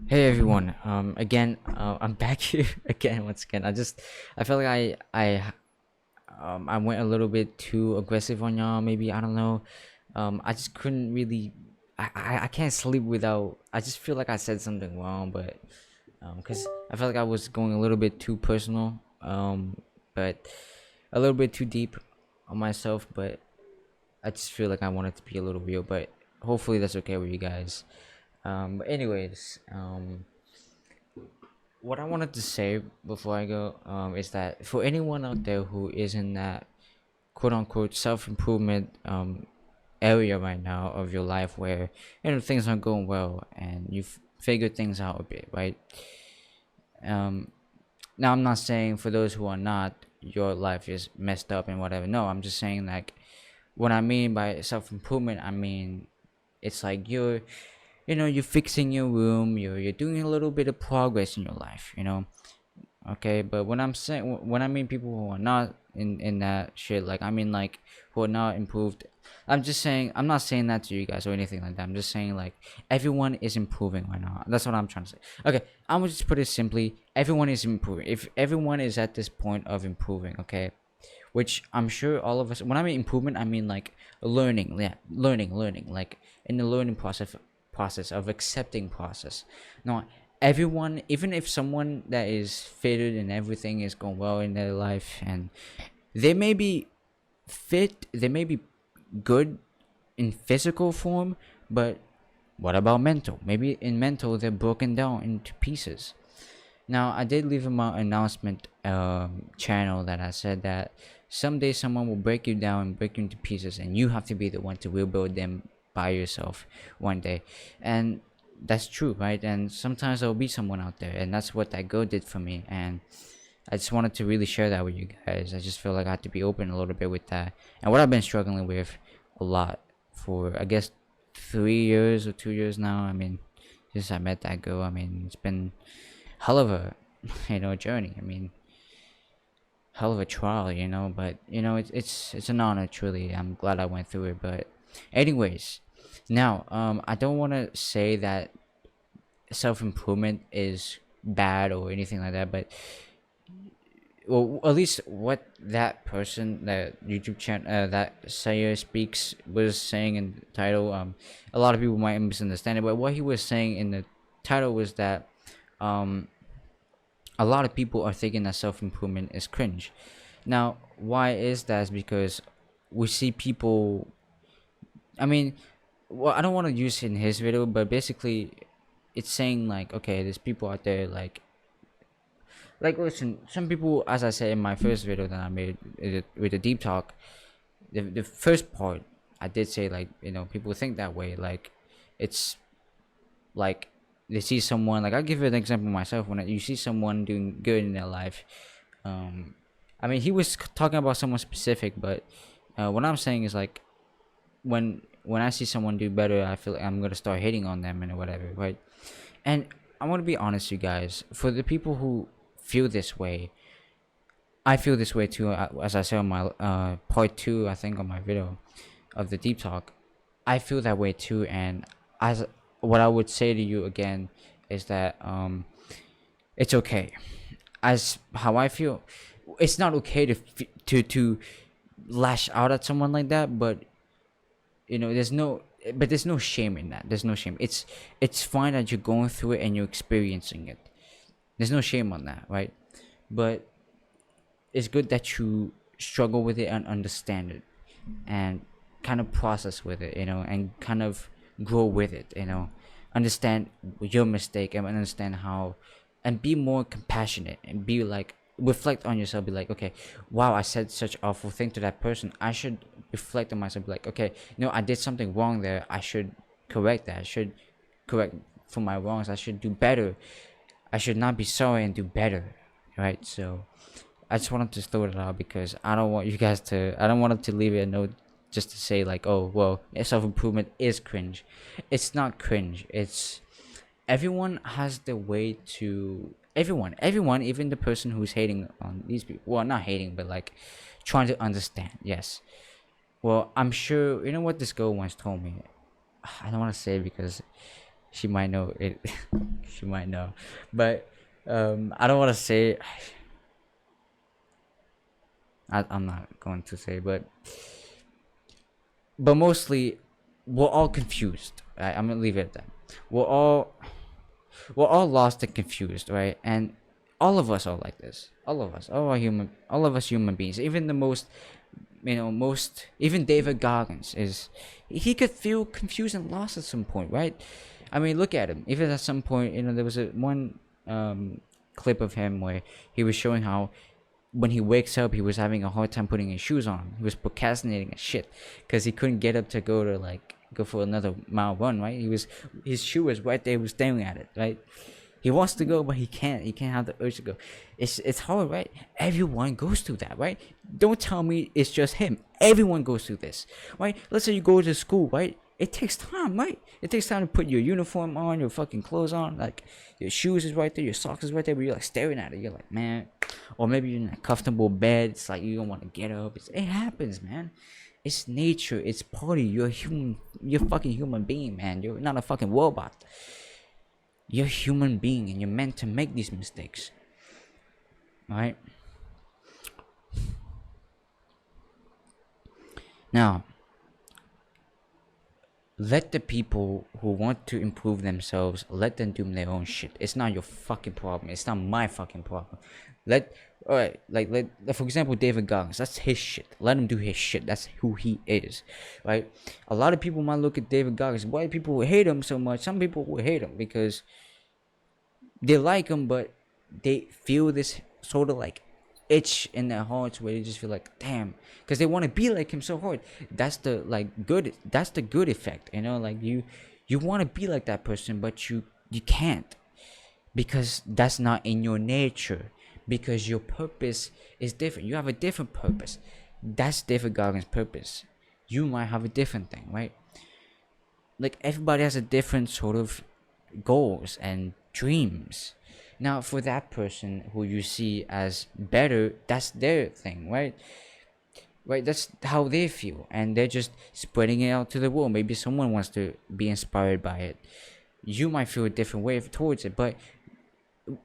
Hey everyone. Again, I'm back here again once again. I felt like I went a little bit too aggressive on y'all. Maybe I don't know. I just couldn't really. I can't sleep without. I just feel like I said something wrong, but cause I felt like I was going a little bit too personal. But a little bit too deep on myself. But I just feel like I wanted to be a little real. But hopefully that's okay with you guys. But anyways, what I wanted to say before I go is that for anyone out there who is in that quote unquote self improvement area right now of your life where things aren't going well and you've figured things out a bit, right? Um, Now I'm not saying for those who are not, your life is messed up and whatever. No, I'm just saying like what I mean by self improvement. I mean it's like you're fixing your room, you're doing a little bit of progress in your life. Okay, but when I mean people who are not in that shit, like I mean like who are not improved. I'm not saying that to you guys or anything like that. I'm just saying like everyone is improving right now. That's what I'm trying to say. Okay, I'm gonna just put it simply. Everyone is improving. If everyone is at this point of improving, okay, which I'm sure all of us. When I mean improvement, I mean like learning. Yeah, learning. Like in the learning process of accepting process. No, everyone, even if someone that is fitted and everything is going well in their life, and they may be fit, they may be good in physical form, but what about mental? Maybe in mental they're broken down into pieces. Now, I did leave in my announcement channel that I said that someday someone will break you down and break you into pieces, and you have to be the one to rebuild them by yourself one day. And that's true, right? And sometimes there will be someone out there, and that's what that girl did for me. And I just wanted to really share that with you guys. I just feel like I had to be open a little bit with that. And what I've been struggling with a lot for, I guess, 3 years or 2 years now. I mean, since I met that girl, I mean, it's been hell of a journey. I mean, hell of a trial, but it's an honor, truly. I'm glad I went through it. But anyways, now I don't want to say that self-improvement is bad or anything like that, but well, at least what that person, that YouTube channel, that Sayer speaks was saying in the title, a lot of people might misunderstand it, but what he was saying in the title was that um a lot of people are thinking that self improvement is cringe. Now, why is that? Is because we see people. I mean, well, I don't want to use in his video, but basically, it's saying like, okay, there's people out there listen, some people, as I said in my first video that I made with the deep talk, the first part, I did say like, people think that way, like, it's like they see someone, like I'll give you an example myself. When you see someone doing good in their life, um I mean, he was talking about someone specific, but what I'm saying is like when I see someone do better, I feel like I'm gonna start hating on them and whatever, right? And I want to be honest, you guys, for the people who feel this way, I feel this way too. As I said on my part two, I think, on my video of the deep talk, I feel that way too. And as what I would say to you again is that it's okay. As how I feel, it's not okay to lash out at someone like that. But there's no shame in that. There's no shame. It's fine that you're going through it and you're experiencing it. There's no shame on that, right? But it's good that you struggle with it and understand it and kind of process with it, and kind of grow with it, understand your mistake and understand how, and be more compassionate and be like, reflect on yourself, be like, okay, wow, I said such awful thing to that person. I should reflect on myself, be like, okay, I did something wrong there. I should correct that. I should correct for my wrongs. I should do better. I should not be sorry and do better, right? So I just wanted to throw it out because I don't want you guys to. I don't want them to leave it a note just to say like, oh well, self improvement is cringe. It's not cringe. It's everyone has the way to. Everyone, even the person who's hating on these people. Well, not hating, but like trying to understand. Yes. Well, I'm sure you know what this girl once told me. I don't want to say it because she might know it. She might know, but I don't want to say. I'm not going to say, but mostly we're all confused. Right? I'm gonna leave it at that. We're all we're all lost and confused, right? And all of us are like this. All of us, all are human. All of us human beings. Even the most, most even David Goggins is. He could feel confused and lost at some point, right? I mean, look at him. Even at some point, there was one clip of him where he was showing how when he wakes up, he was having a hard time putting his shoes on. He was procrastinating as shit because he couldn't get up to go for another mile run. Right? His shoe was right there. He was staring at it. Right? He wants to go, but he can't. He can't have the urge to go. It's hard, right? Everyone goes through that, right? Don't tell me it's just him. Everyone goes through this, right? Let's say you go to school, right? It takes time, right? It takes time to put your uniform on, your fucking clothes on, like your shoes is right there, your socks is right there, but you're like staring at it. You're like, man, or maybe you're in a comfortable bed. It's like you don't want to get up. It happens, man. It's nature. It's part of you. You're human. You're a fucking human being, man. You're not a fucking robot. You're a human being, and you're meant to make these mistakes. Alright? Now, let the people who want to improve themselves, let them do their own shit. It's not your fucking problem. It's not my fucking problem. Alright, let for example, David Goggins, that's his shit. Let him do his shit. That's who he is, right? A lot of people might look at David Goggins. Why people will hate him so much? Some people will hate him because they like him, but they feel this sort of like itch in their hearts where they just feel like, damn, because they want to be like him so hard. That's the good. That's the good effect, Like you want to be like that person, but you can't because that's not in your nature. Because your purpose is different. You have a different purpose. That's David Goggins' purpose. You might have a different thing, right? Like everybody has a different sort of goals and dreams. Now, for that person who you see as better, that's their thing, right? Right, that's how they feel, and they're just spreading it out to the world. Maybe someone wants to be inspired by it. You might feel a different way towards it, but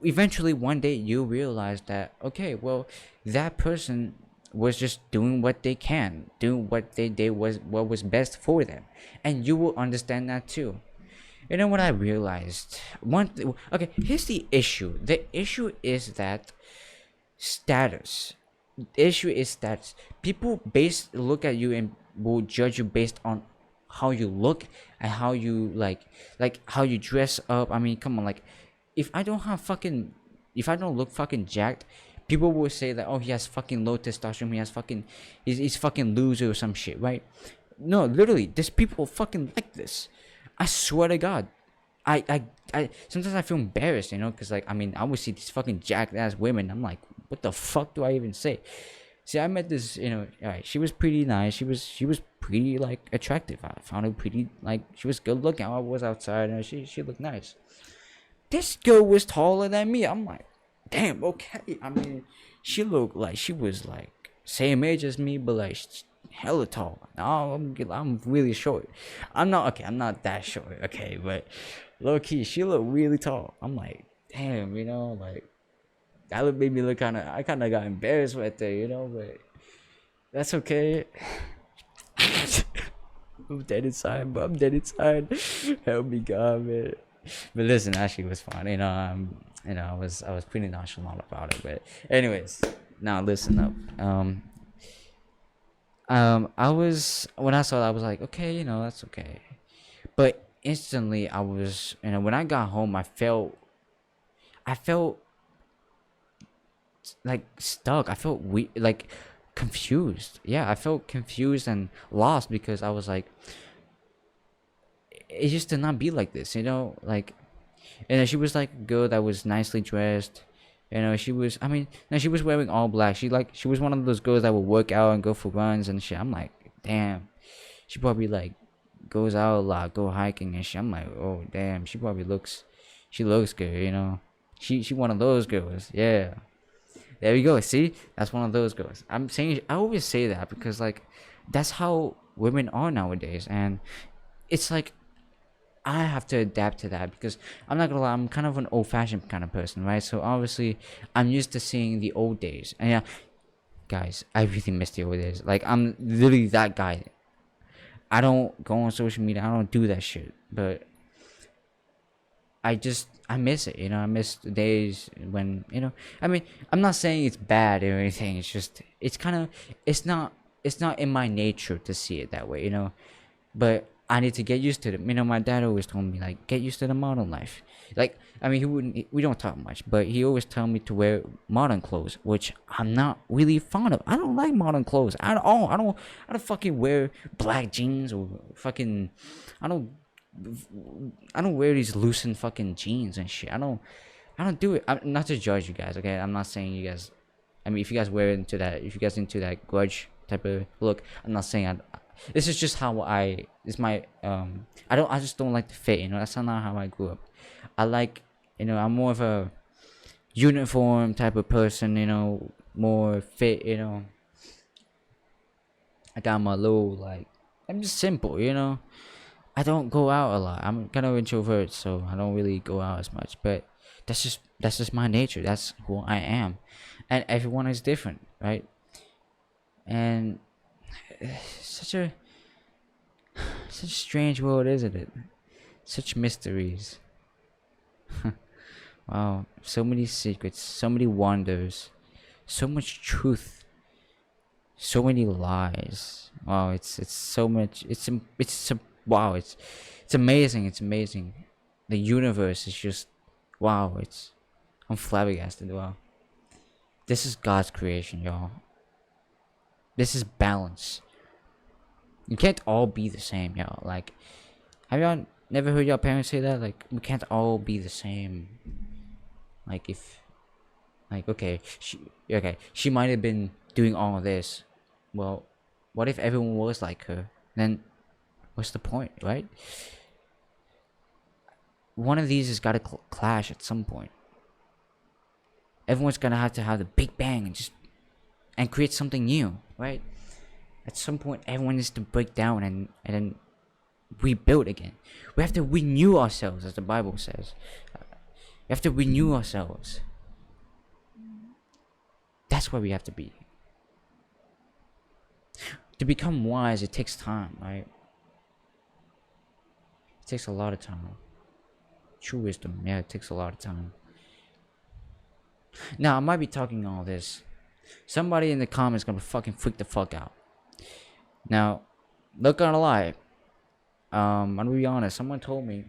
eventually one day you realize that, okay, well, that person was just doing what they can, doing what they did was what was best for them, and you will understand that too. You know what I realized? Okay, here's the issue. The issue is that status. The issue is that people look at you and will judge you based on how you look and how you like how you dress up. I mean, come on, like if I don't look fucking jacked, people will say that, oh, he has fucking low testosterone, he's fucking loser or some shit, right? No, literally, there's people fucking like this. I swear to God. I sometimes I feel embarrassed, because I would see these fucking jacked ass women. I'm like, what the fuck do I even say? See, I met this, alright, she was pretty nice. She was pretty attractive. I found her pretty she was good looking. I was outside and she looked nice. This girl was taller than me. I'm like, damn, okay. I mean, she looked like she was same age as me, but hella tall. No, I'm really short. I'm not that short, okay, but low key, she looked really tall. I'm like, damn, that made me look I kind of got embarrassed right there, but that's okay. I'm dead inside, but I'm dead inside. Help me, God, man. But listen, actually, it was fun. I was pretty nonchalant about it. But anyways, now listen up. I was when I saw that, I was like, okay, that's okay. But instantly, I was, when I got home, I felt stuck. I felt confused. Yeah, I felt confused and lost because I was like, it just did not be like this, and then she was a girl that was nicely dressed. She was, she was wearing all black. She was one of those girls that would work out and go for runs and shit. I'm like, damn, she probably goes out a lot, go hiking and shit. I'm like, oh damn, she looks good, she one of those girls. Yeah, there you go. See, that's one of those girls. I always say that because that's how women are nowadays, and it's I have to adapt to that because I'm not gonna lie, I'm kind of an old-fashioned kind of person, right? So obviously, I'm used to seeing the old days, and yeah, guys, I really miss the old days. Like I'm literally that guy. I don't go on social media. I don't do that shit, but I miss it. I miss the days when I mean, I'm not saying it's bad or anything. It's just it's kind of it's not in my nature to see it that way. But I need to get used to it. My dad always told me like get used to the modern life. Like I mean, we don't talk much, but he always tell me to wear modern clothes, which I'm not really fond of. I don't like modern clothes at all. I don't fucking wear black jeans or fucking I don't I don't wear these loosened fucking jeans and shit. I don't do it. I'm not to judge you guys, okay? I'm not saying you guys. I mean, if you guys wear into that, if you guys into that grudge type of look, I'm not saying this is just how I. It's my. I just don't like to fit. That's not how I grew up. I like. I'm more of a uniform type of person. More fit. I got my little like. I'm just simple. I don't go out a lot. I'm kind of introvert, so I don't really go out as much. But that's just my nature. That's who I am, and everyone is different, right? And such a such a strange world, isn't it? Such mysteries. Wow, so many secrets, so many wonders, so much truth, so many lies. Wow, it's so much. Wow. It's amazing. It's amazing. The universe is just wow. I'm flabbergasted. Wow, this is God's creation, y'all. This is balance. You can't all be the same, y'all. Like, have y'all never heard your parents say that? Like, we can't all be the same. Like, okay, she might have been doing all of this. Well, what if everyone was like her? Then, what's the point, right? One of these has got to clash at some point. Everyone's gonna have to have the big bang and create something new, right? At some point, everyone needs to break down and then rebuild again. We have to renew ourselves, as the Bible says. We have to renew ourselves. That's where we have to be. To become wise, it takes time, right? It takes a lot of time. True wisdom, yeah, it takes a lot of time. Now, I might be talking all this. Somebody in the comments gonna fucking freak the fuck out. Now, not gonna lie. I'm gonna be honest. Someone told me.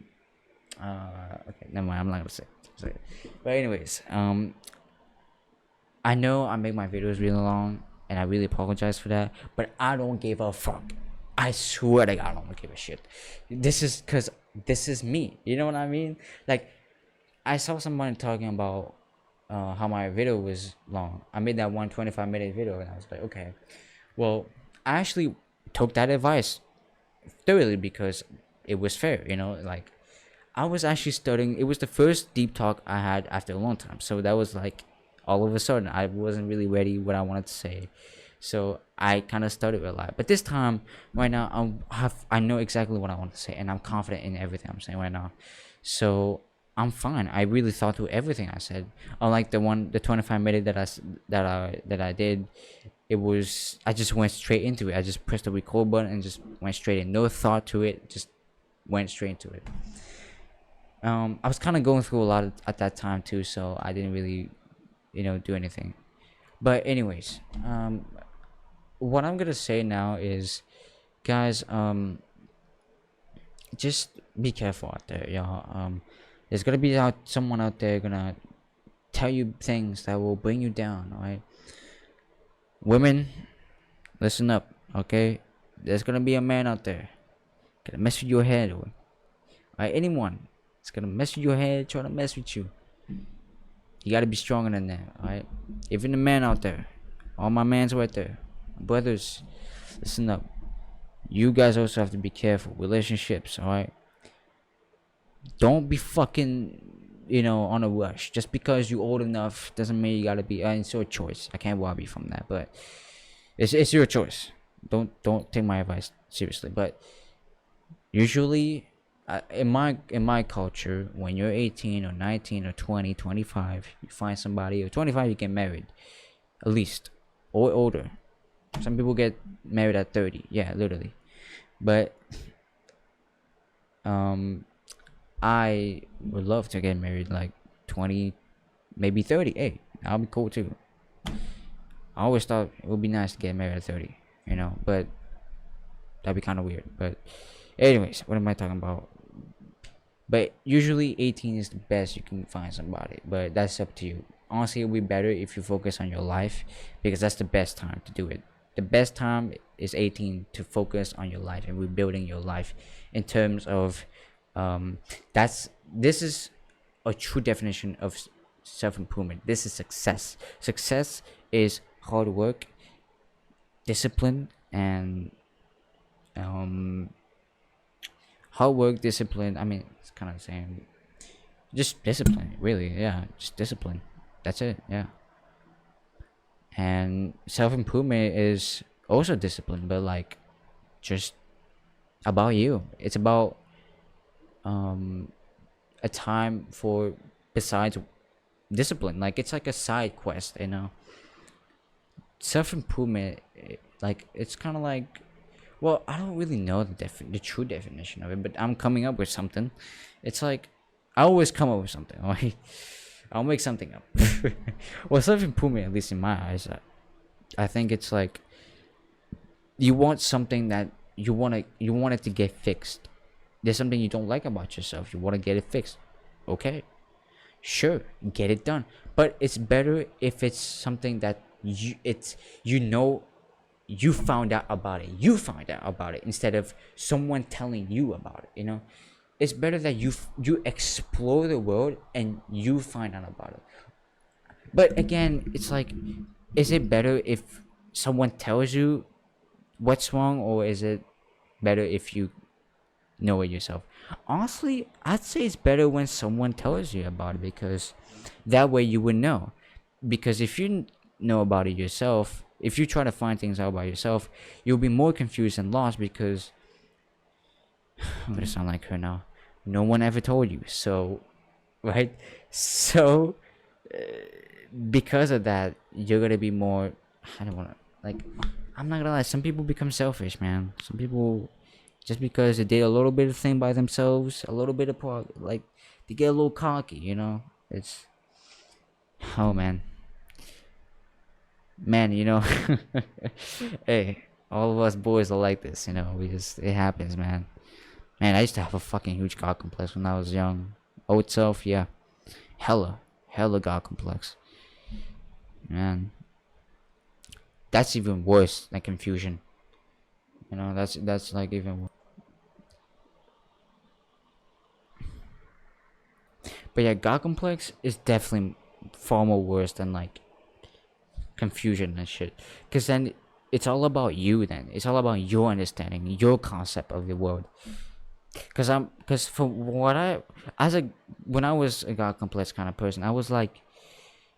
Okay, never mind. I'm not gonna say it. But anyways, I know I make my videos really long, and I really apologize for that. But I don't give a fuck. I swear to God, I don't give a shit. This is because this is me. You know what I mean? Like, I saw someone talking about how my video was long. I made that 125-minute video, and I was like, okay. Well, I actually took that advice thoroughly because it was fair. Like, I was actually studying. It was the first deep talk I had after a long time. So that was like, all of a sudden, I wasn't really ready what I wanted to say. So I kind of started a lot. But this time, right now, I know exactly what I want to say, and I'm confident in everything I'm saying right now. So I'm fine. I really thought through everything I said. Unlike the 25-minute that I did, it was I just went straight into it. I just pressed the record button and just went straight in. No thought to it. Just went straight into it. I was kind of going through a lot at that time too, so I didn't really, do anything. But anyways, what I'm gonna say now is, guys, just be careful out there, y'all. There's gonna be someone out there gonna tell you things that will bring you down, alright? Women, listen up, okay? There's gonna be a man out there gonna mess with your head, alright? Anyone, it's gonna mess with your head, trying to mess with you. You gotta be stronger than that, alright? Even the man out there, all my mans right there, brothers, listen up. You guys also have to be careful. Relationships, alright? Don't be fucking, on a rush. Just because you're old enough doesn't mean you gotta be. It's your choice. I can't rob you from that, but it's your choice. Don't take my advice seriously. But usually, in my culture, when you're 18 or 19 or 20, 25, you find somebody, or 25 you get married, at least, or older. Some people get married at 30, yeah, literally. But um I would love to get married like 20, maybe 30. Hey, that'll be cool too. I always thought it would be nice to get married at 30, but that'd be kind of weird. But anyways, what am I talking about? But usually 18 is the best you can find somebody, but that's up to you. Honestly, it would be better if you focus on your life, because that's the best time to do it. The best time is 18 to focus on your life and rebuilding your life in terms of um this is a true definition of self-improvement. This is success. Success is hard work, discipline, and um hard work, discipline. I mean, it's kind of the same. Just discipline, really. Yeah, just discipline. That's it. Yeah. And self improvement is also discipline, but like just about you. It's about um a time for besides discipline. Like it's like a side quest, Self improvement, like it's kind of like, well, I don't really know the true definition of it, but I'm coming up with something. It's like I always come up with something. Like I'll make something up. Well, self improvement, at least in my eyes, I think it's like you want something that you want it to get fixed. There's something you don't like about yourself. You want to get it fixed. Okay, sure, get it done. But it's better if it's something that you found out about it. You found out about it instead of someone telling you about it. It's better that you explore the world and you find out about it. But again, it's like, is it better if someone tells you what's wrong, or is it better if you know it yourself? Honestly, I'd say it's better when someone tells you about it, because that way you would know. Because if you know about it yourself, if you try to find things out by yourself, you'll be more confused and lost, because I'm gonna sound like her now. No one ever told you, so right? So because of that, you're gonna be more. I don't wanna, like. I'm not gonna lie. Some people become selfish, man. Some people, just because they did a little bit of thing by themselves, a little bit of like, they get a little cocky. It's, oh man, man. Hey, all of us boys are like this. We just, it happens, man. Man, I used to have a fucking huge god complex when I was young. Old self, yeah, hella god complex, man. That's even worse than confusion. That's like even worse. But yeah, god complex is definitely far more worse than like confusion and shit. Because then it's all about you. Then it's all about your understanding, your concept of the world. Because for what I as a when I was a god complex kind of person, I was like,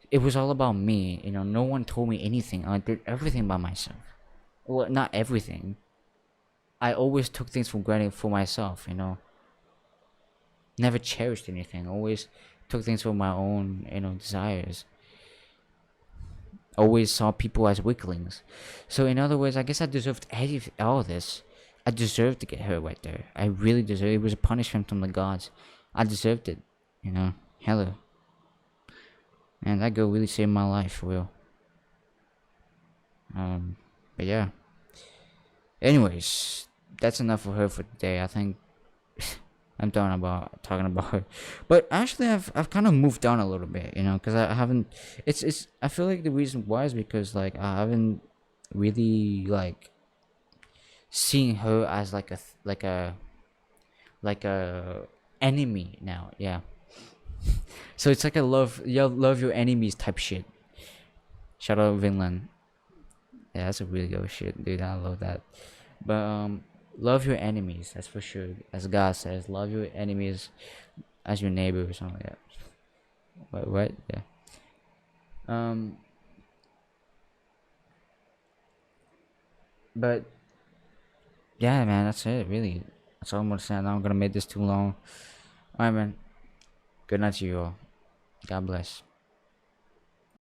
it was all about me. No one told me anything. I did everything by myself. Well, not everything. I always took things for granted for myself. Never cherished anything. Always took things for my own, desires. Always saw people as weaklings. So in other words, I guess I deserved all this. I deserved to get hurt right there. I really deserved it. It was a punishment from the gods. I deserved it. Hello. And that girl really saved my life for real. But yeah. Anyways, that's enough for her for today. I think I'm done about talking about her. But actually, I've kind of moved on a little bit, because I haven't. It's. I feel like the reason why is because like I haven't really like seen her as like a enemy now. Yeah. So it's like a love your enemies type shit. Shout out Vinland. Yeah, that's a really good shit, dude. I love that. But love your enemies. That's for sure. As God says, love your enemies as your neighbor or something like that. What? Yeah. Um. But yeah, man, that's it. Really. That's all I'm gonna say. I'm not gonna make this too long. Alright, man. Good night to you all. God bless.